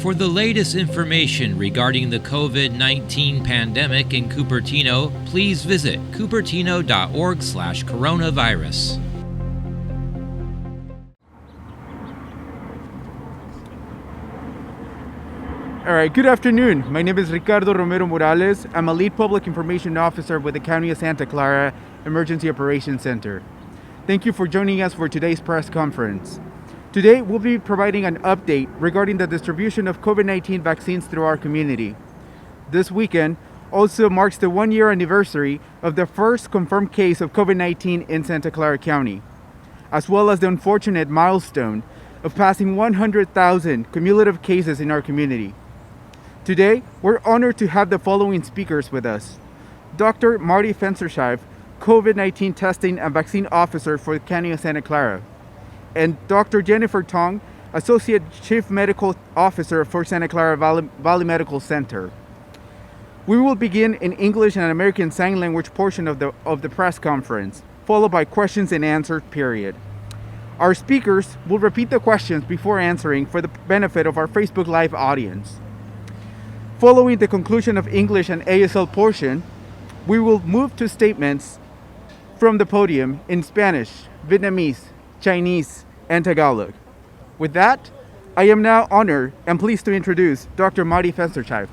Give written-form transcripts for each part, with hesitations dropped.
For the latest information regarding the COVID-19 pandemic in Cupertino, please visit cupertino.org/coronavirus. All right, good afternoon. My name is Ricardo Romero Morales. I'm a lead public information officer with the County of Santa Clara Emergency Operations Center. Thank you for joining us for today's press conference. Today, we'll be providing an update regarding the distribution of COVID-19 vaccines through our community. This weekend also marks the one-year anniversary of the first confirmed case of COVID-19 in Santa Clara County, as well as the unfortunate milestone of passing 100,000 cumulative cases in our community. Today, we're honored to have the following speakers with us. Dr. Marty Fenstersheif, COVID-19 Testing and Vaccine Officer for the County of Santa Clara, and Dr. Jennifer Tong, Associate Chief Medical Officer for Santa Clara Valley Medical Center. We will begin in English and American Sign Language portion of the press conference, followed by questions and answers period. Our speakers will repeat the questions before answering for the benefit of our Facebook Live audience. Following the conclusion of English and ASL portion, we will move to statements from the podium in Spanish, Vietnamese, Chinese, and Tagalog. With that, I am now honored and pleased to introduce Dr. Marty Fenstersheif.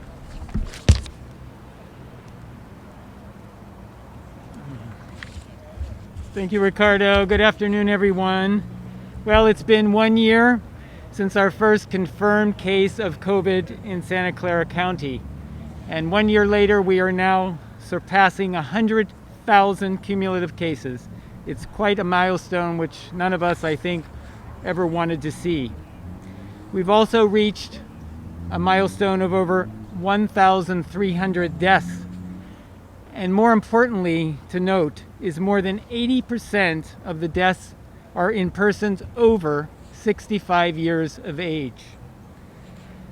Thank you, Ricardo. Good afternoon, everyone. Well, it's been 1 year since our first confirmed case of COVID in Santa Clara County. And 1 year later, we are now surpassing 100,000 cumulative cases. It's quite a milestone which none of us, I think, ever wanted to see. We've also reached a milestone of over 1,300 deaths. And more importantly to note is more than 80% of the deaths are in persons over 65 years of age.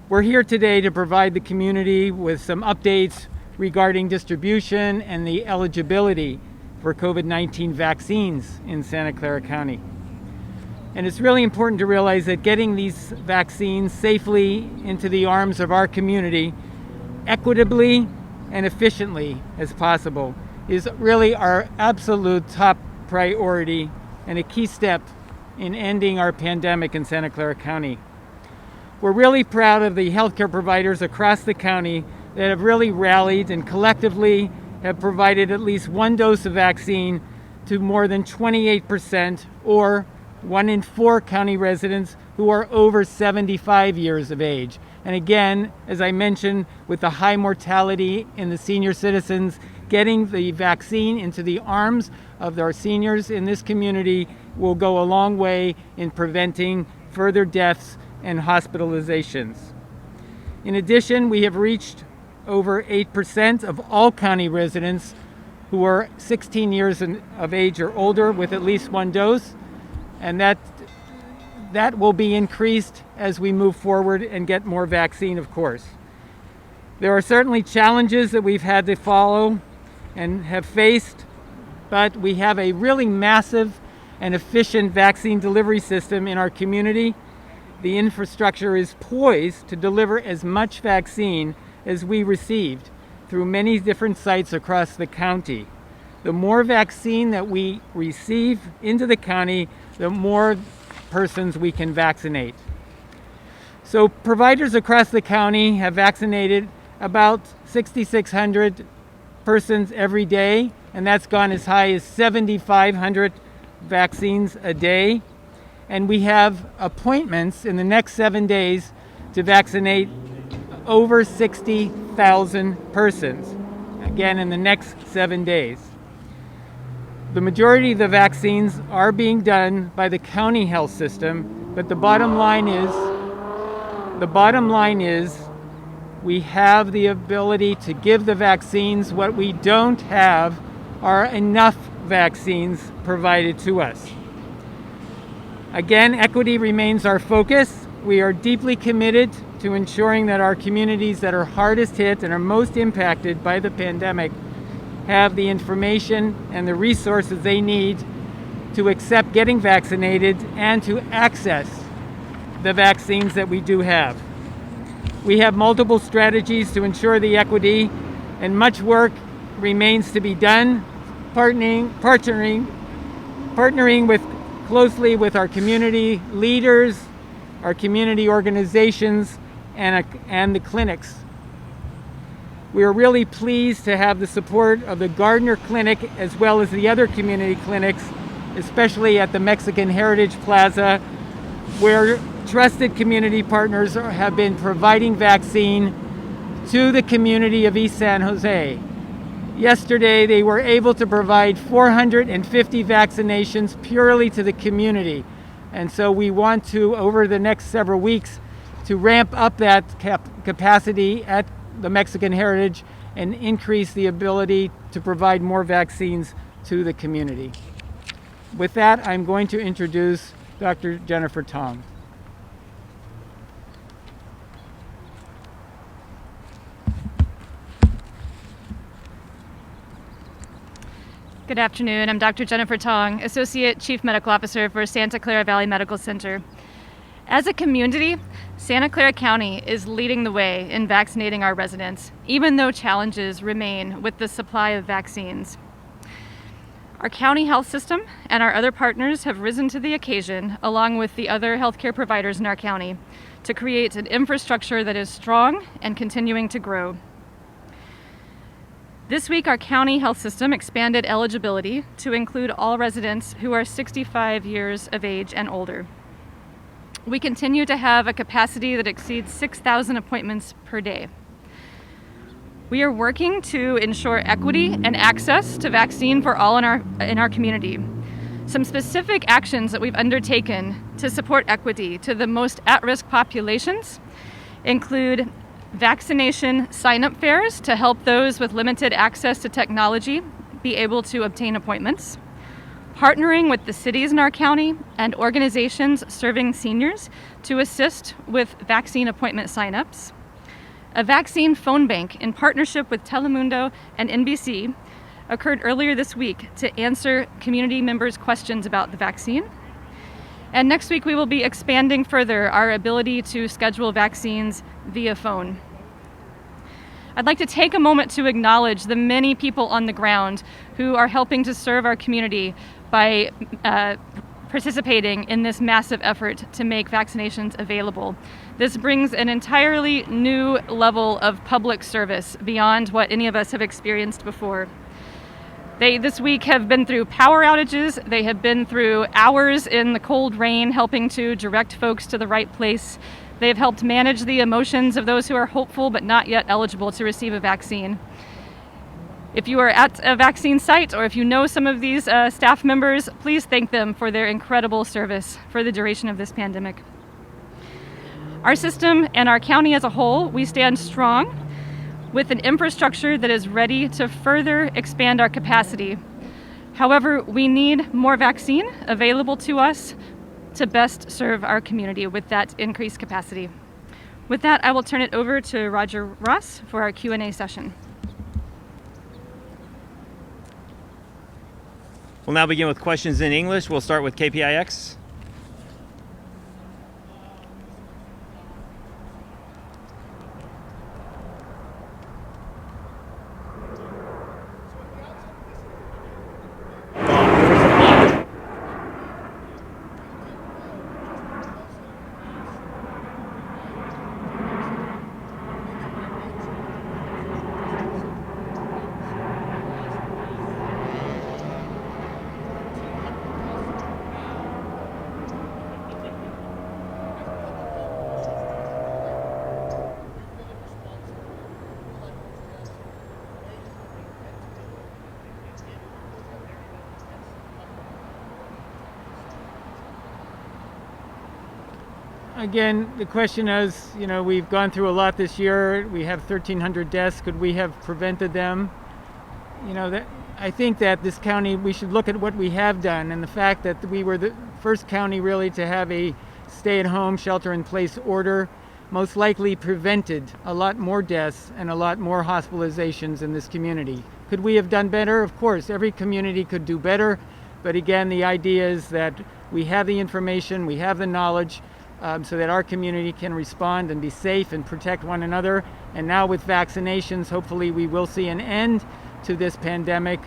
We're here today to provide the community with some updates regarding distribution and the eligibility for COVID-19 vaccines in Santa Clara County. And it's really important to realize that getting these vaccines safely into the arms of our community, equitably and efficiently as possible, is really our absolute top priority and a key step in ending our pandemic in Santa Clara County. We're really proud of the healthcare providers across the county that have really rallied and collectively have provided at least one dose of vaccine to more than 28%, or 1 in 4 county residents who are over 75 years of age. And again, as I mentioned, with the high mortality in the senior citizens, getting the vaccine into the arms of our seniors in this community will go a long way in preventing further deaths and hospitalizations. In addition, we have reached over 8% of all county residents who are 16 years of age or older with at least one dose, and that will be increased as we move forward and get more vaccine, of course. There are certainly challenges that we've had to follow and have faced, but we have a really massive and efficient vaccine delivery system in our community. The infrastructure is poised to deliver as much vaccine as we received through many different sites across the county. The more vaccine that we receive into the county, the more persons we can vaccinate. So providers across the county have vaccinated about 6,600 persons every day, and that's gone as high as 7,500 vaccines a day. And we have appointments in the next 7 days to vaccinate over 60,000 persons, again in the next 7 days. The majority of the vaccines are being done by the county health system, but the bottom line is we have the ability to give the vaccines. What we don't have are enough vaccines provided to us. Again, equity remains our focus. We are deeply committed to ensuring that our communities that are hardest hit and are most impacted by the pandemic have the information and the resources they need to accept getting vaccinated and to access the vaccines that we do have. We have multiple strategies to ensure the equity, and much work remains to be done, partnering closely with our community leaders, our community organizations, and the clinics. We are really pleased to have the support of the Gardner Clinic as well as the other community clinics, especially at the Mexican Heritage Plaza, where trusted community partners have been providing vaccine to the community of East San Jose. Yesterday, they were able to provide 450 vaccinations purely to the community. And so we want to, over the next several weeks, to ramp up that capacity at the Mexican Heritage and increase the ability to provide more vaccines to the community. With that, I'm going to introduce Dr. Jennifer Tong. Good afternoon. I'm Dr. Jennifer Tong, Associate Chief Medical Officer for Santa Clara Valley Medical Center. As a community, Santa Clara County is leading the way in vaccinating our residents, even though challenges remain with the supply of vaccines. Our county health system and our other partners have risen to the occasion, along with the other healthcare providers in our county, to create an infrastructure that is strong and continuing to grow. This week, our county health system expanded eligibility to include all residents who are 65 years of age and older. We continue to have a capacity that exceeds 6,000 appointments per day. We are working to ensure equity and access to vaccine for all in our community. Some specific actions that we've undertaken to support equity to the most at-risk populations include vaccination sign-up fairs to help those with limited access to technology be able to obtain appointments, partnering with the cities in our county and organizations serving seniors to assist with vaccine appointment sign-ups, a vaccine phone bank in partnership with Telemundo and NBC occurred earlier this week to answer community members' questions about the vaccine. And next week we will be expanding further our ability to schedule vaccines via phone. I'd like to take a moment to acknowledge the many people on the ground who are helping to serve our community by participating in this massive effort to make vaccinations available. This brings an entirely new level of public service beyond what any of us have experienced before. They this week have been through power outages. They have been through hours in the cold rain helping to direct folks to the right place. They have helped manage the emotions of those who are hopeful but not yet eligible to receive a vaccine. If you are at a vaccine site or if you know some of these staff members, please thank them for their incredible service for the duration of this pandemic. Our system and our county as a whole, we stand strong with an infrastructure that is ready to further expand our capacity. However, we need more vaccine available to us to best serve our community with that increased capacity. With that, I will turn it over to Roger Ross for our Q&A session. We'll now begin with questions in English. We'll start with KPIX. Again, the question is, we've gone through a lot this year. We have 1,300 deaths. Could we have prevented them? I think that this county, we should look at what we have done, and the fact that we were the first county really to have a stay-at-home, shelter-in-place order most likely prevented a lot more deaths and a lot more hospitalizations in this community. Could we have done better? Of course, every community could do better. But again, the idea is that we have the information, we have the knowledge, so that our community can respond and be safe and protect one another. And now with vaccinations, hopefully we will see an end to this pandemic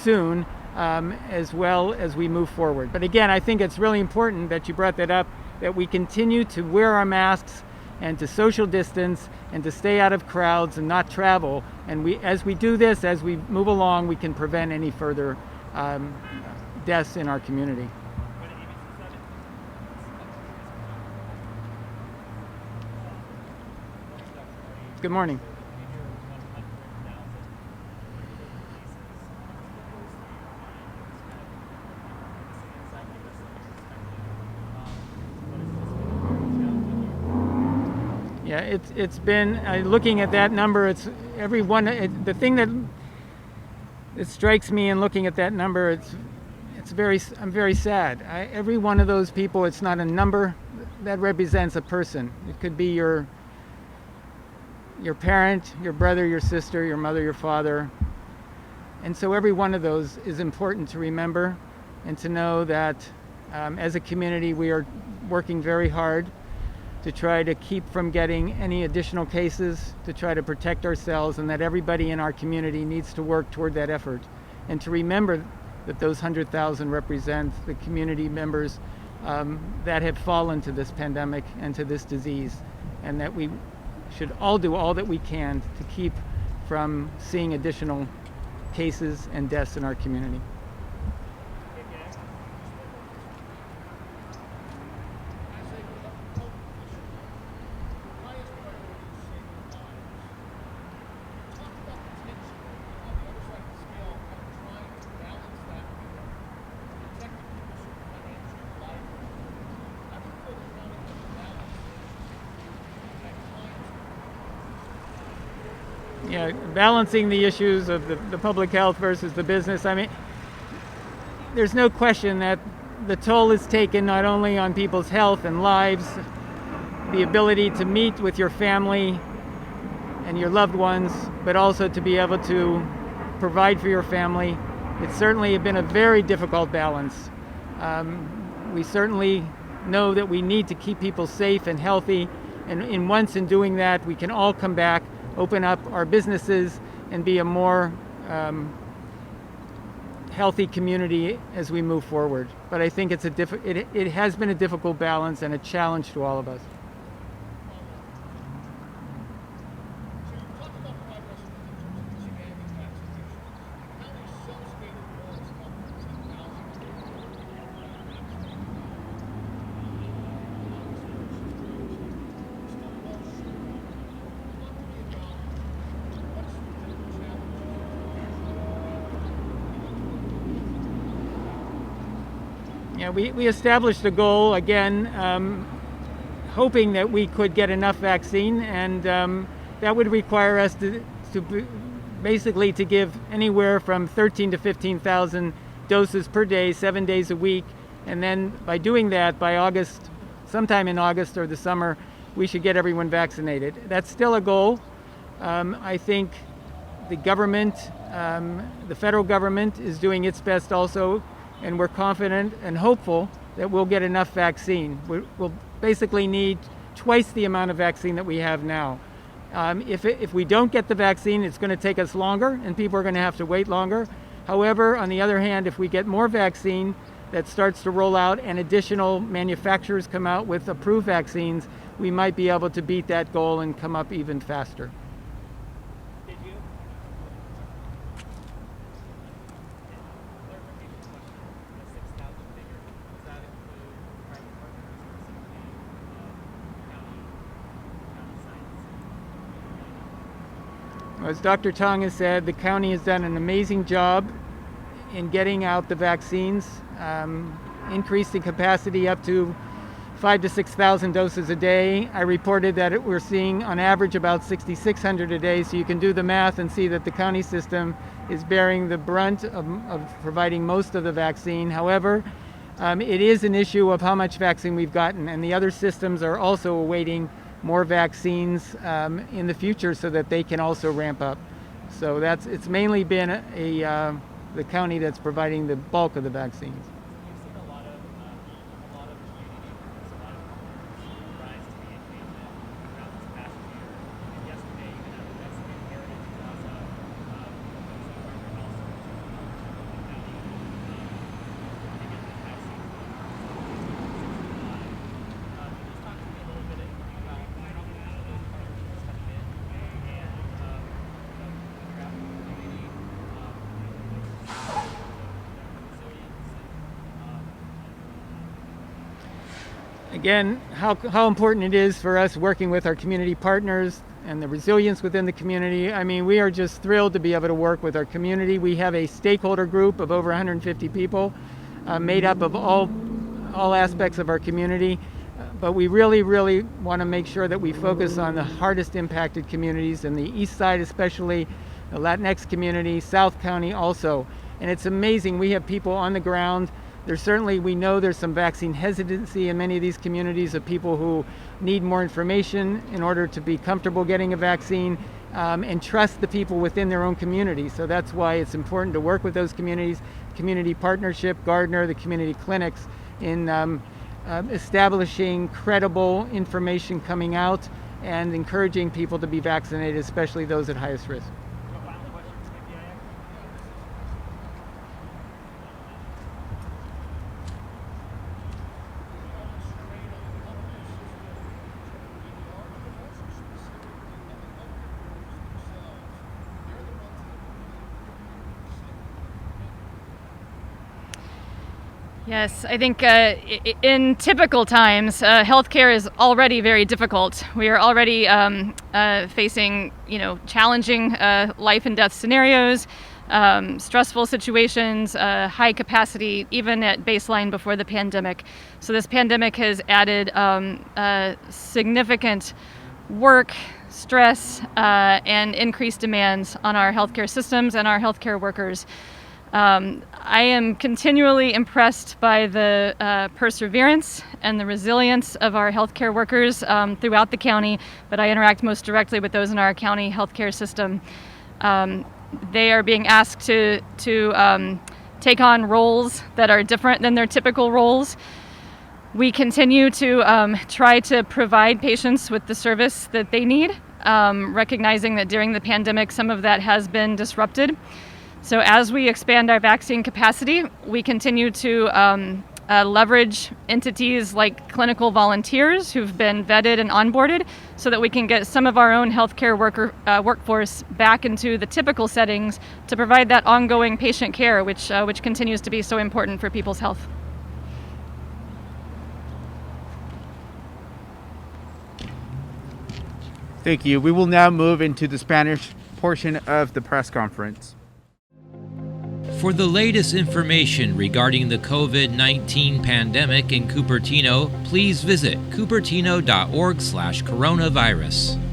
soon, as well as we move forward. But again, I think it's really important that you brought that up, that we continue to wear our masks and to social distance and to stay out of crowds and not travel. And as we do this, as we move along, we can prevent any further deaths in our community. Good morning. Yeah, it's been looking at that number. It's everyone. The thing that it strikes me in looking at that number, I'm very sad. Every one of those people, it's not a number that represents a person. It could be your parent, your brother, your sister, your mother, your father. And so every one of those is important to remember and to know that as a community we are working very hard to try to keep from getting any additional cases, to try to protect ourselves, and that everybody in our community needs to work toward that effort. And to remember that those 100,000 represent the community members that have fallen to this pandemic and to this disease, and that we should all do all that we can to keep from seeing additional cases and deaths in our community. Yeah, balancing the issues of the public health versus the business. I mean, there's no question that the toll is taken not only on people's health and lives, the ability to meet with your family and your loved ones, but also to be able to provide for your family. It's certainly been a very difficult balance. We certainly know that we need to keep people safe and healthy, and once in doing that, we can all come back, open up our businesses, and be a more healthy community as we move forward. But I think it has been a difficult balance and a challenge to all of us. Yeah, we established a goal, again, hoping that we could get enough vaccine, and that would require us to basically to give anywhere from 13 to 15,000 doses per day, 7 days a week. And then by doing that, by August, sometime in August or the summer, we should get everyone vaccinated. That's still a goal. I think the government, the federal government, is doing its best also, and we're confident and hopeful that we'll get enough vaccine. We'll basically need twice the amount of vaccine that we have now. If we don't get the vaccine, it's going to take us longer, and people are going to have to wait longer. However, on the other hand, if we get more vaccine that starts to roll out and additional manufacturers come out with approved vaccines, we might be able to beat that goal and come up even faster. As Dr. Tong has said, the county has done an amazing job in getting out the vaccines, increasing capacity up to 5,000 to 6,000 doses a day. I reported that we're seeing on average about 6,600 a day, so you can do the math and see that the county system is bearing the brunt of providing most of the vaccine. However, it is an issue of how much vaccine we've gotten, and the other systems are also awaiting more vaccines in the future so that they can also ramp up. So it's mainly been the county that's providing the bulk of the vaccines. Again, how important it is for us working with our community partners and the resilience within the community. I mean, we are just thrilled to be able to work with our community. We have a stakeholder group of over 150 people made up of all aspects of our community. But we really want to make sure that we focus on the hardest impacted communities in the east side, especially the Latinx community, South County also. And it's amazing, we have people on the ground. We know there's some vaccine hesitancy in many of these communities of people who need more information in order to be comfortable getting a vaccine and trust the people within their own community. So that's why it's important to work with those communities, community partnership, Gardner, the community clinics, in establishing credible information coming out and encouraging people to be vaccinated, especially those at highest risk. Yes, I think in typical times, healthcare is already very difficult. We are already facing, challenging life and death scenarios, stressful situations, high capacity, even at baseline before the pandemic. So this pandemic has added significant work, stress, and increased demands on our healthcare systems and our healthcare workers. I am continually impressed by the perseverance and the resilience of our healthcare workers throughout the county, but I interact most directly with those in our county healthcare system. They are being asked to take on roles that are different than their typical roles. We continue to try to provide patients with the service that they need, recognizing that during the pandemic some of that has been disrupted. So as we expand our vaccine capacity, we continue to leverage entities like clinical volunteers who've been vetted and onboarded so that we can get some of our own healthcare workforce back into the typical settings to provide that ongoing patient care, which continues to be so important for people's health. Thank you. We will now move into the Spanish portion of the press conference. For the latest information regarding the COVID-19 pandemic in Cupertino, please visit cupertino.org/coronavirus.